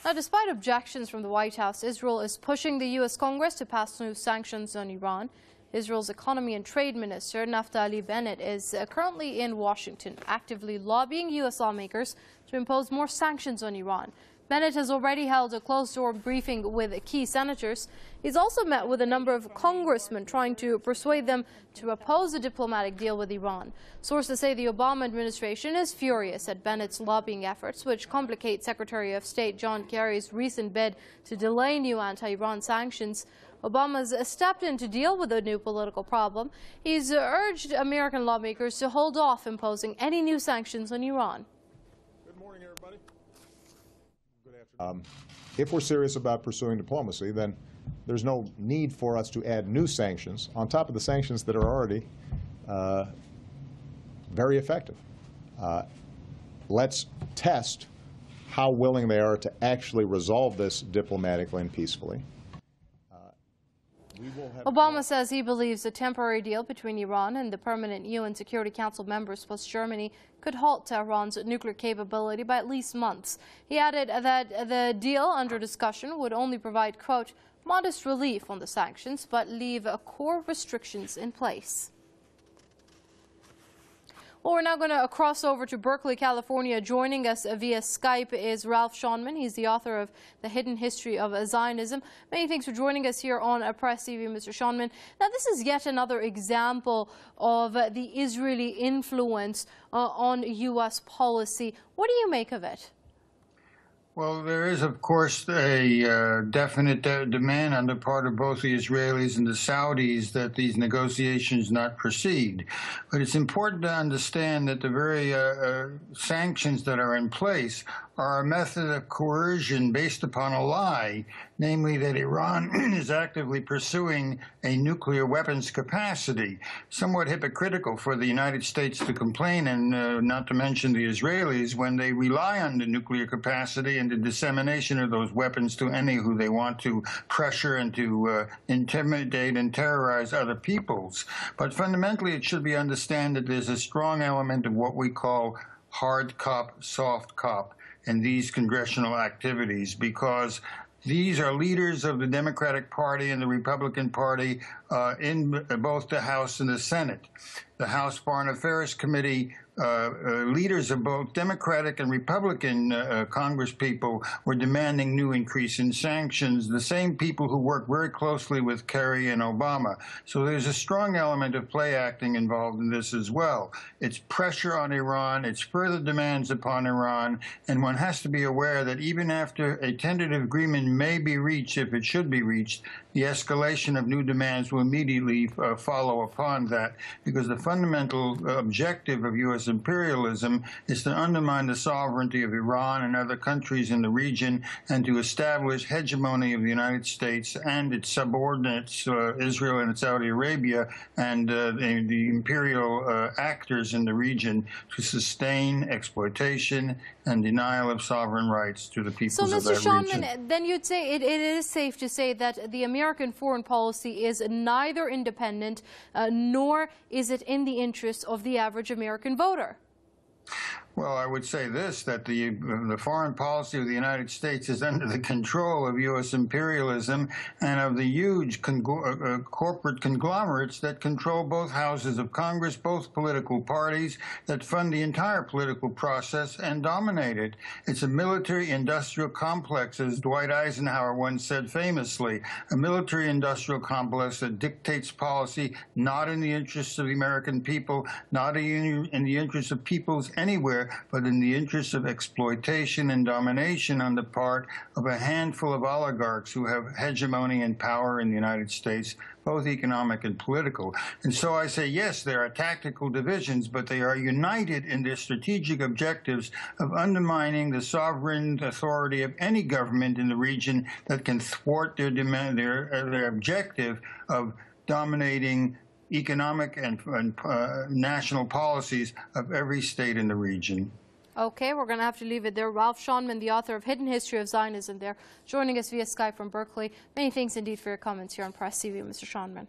Now, despite objections from the White House, Israel is pushing the U.S. Congress to pass new sanctions on Iran. Israel's Economy and Trade Minister, Naftali Bennett, is currently in Washington, actively lobbying U.S. lawmakers to impose more sanctions on Iran. Bennett has already held a closed-door briefing with key senators. He's also met with a number of congressmen, trying to persuade them to oppose a diplomatic deal with Iran. Sources say the Obama administration is furious at Bennett's lobbying efforts, which complicate Secretary of State John Kerry's recent bid to delay new anti-Iran sanctions. Obama's stepped in to deal with the new political problem. He's urged American lawmakers to hold off imposing any new sanctions on Iran. Good morning, everybody. If we're serious about pursuing diplomacy, then there's no need for us to add new sanctions on top of the sanctions that are already very effective. Let's test how willing they are to actually resolve this diplomatically and peacefully. Obama says he believes a temporary deal between Iran and the permanent UN Security Council members plus Germany could halt Tehran's nuclear capability by at least months. He added that the deal under discussion would only provide, quote, modest relief on the sanctions, but leave core restrictions in place. Well, we're now going to cross over to Berkeley, California. Joining us via Skype is Ralph Schoenman. He's the author of The Hidden History of Zionism. Many thanks for joining us here on Press TV, Mr. Schoenman. Now, this is yet another example of the Israeli influence on U.S. policy. What do you make of it? Well, there is, of course, a definite demand on the part of both the Israelis and the Saudis that these negotiations not proceed. But it's important to understand that the very sanctions that are in place are a method of coercion based upon a lie, namely that Iran is actively pursuing a nuclear weapons capacity. Somewhat hypocritical for the United States to complain, and not to mention the Israelis, when they rely on the nuclear capacity and the dissemination of those weapons to any who they want to pressure and to intimidate and terrorize other peoples. But fundamentally, it should be understood that there's a strong element of what we call hard cop, soft cop in these congressional activities, because these are leaders of the Democratic Party and the Republican Party in both the House and the Senate. The House Foreign Affairs Committee leaders of both Democratic and Republican congresspeople were demanding new increase in sanctions, the same people who work very closely with Kerry and Obama. So there's a strong element of play acting involved in this as well. It's pressure on Iran, it's further demands upon Iran, and one has to be aware that even after a tentative agreement may be reached, if it should be reached, the escalation of new demands will immediately follow upon that, because the fundamental objective of U.S. imperialism is to undermine the sovereignty of Iran and other countries in the region and to establish hegemony of the United States and its subordinates, Israel and Saudi Arabia, and the imperial actors in the region to sustain exploitation and denial of sovereign rights to the peoples of that region. So, Mr. Schoenman, then you'd say it is safe to say that the American foreign policy is neither independent nor is it in the interest of the average American voter. Well, I would say this, that the foreign policy of the United States is under the control of U.S. imperialism and of the huge corporate conglomerates that control both houses of Congress, both political parties, that fund the entire political process and dominate it. It's a military-industrial complex, as Dwight Eisenhower once said famously, a military-industrial complex that dictates policy not in the interests of the American people, not in the interests of peoples anywhere, but in the interest of exploitation and domination on the part of a handful of oligarchs who have hegemony and power in the United States, both economic and political. And so I say, yes, there are tactical divisions, but they are united in their strategic objectives of undermining the sovereign authority of any government in the region that can thwart their demand, their objective of dominating economic and national policies of every state in the region. Okay, we're going to have to leave it there. Ralph Schoenman, the author of Hidden History of Zionism, there, joining us via Skype from Berkeley. Many thanks indeed for your comments here on Press TV, Mr. Schoenman.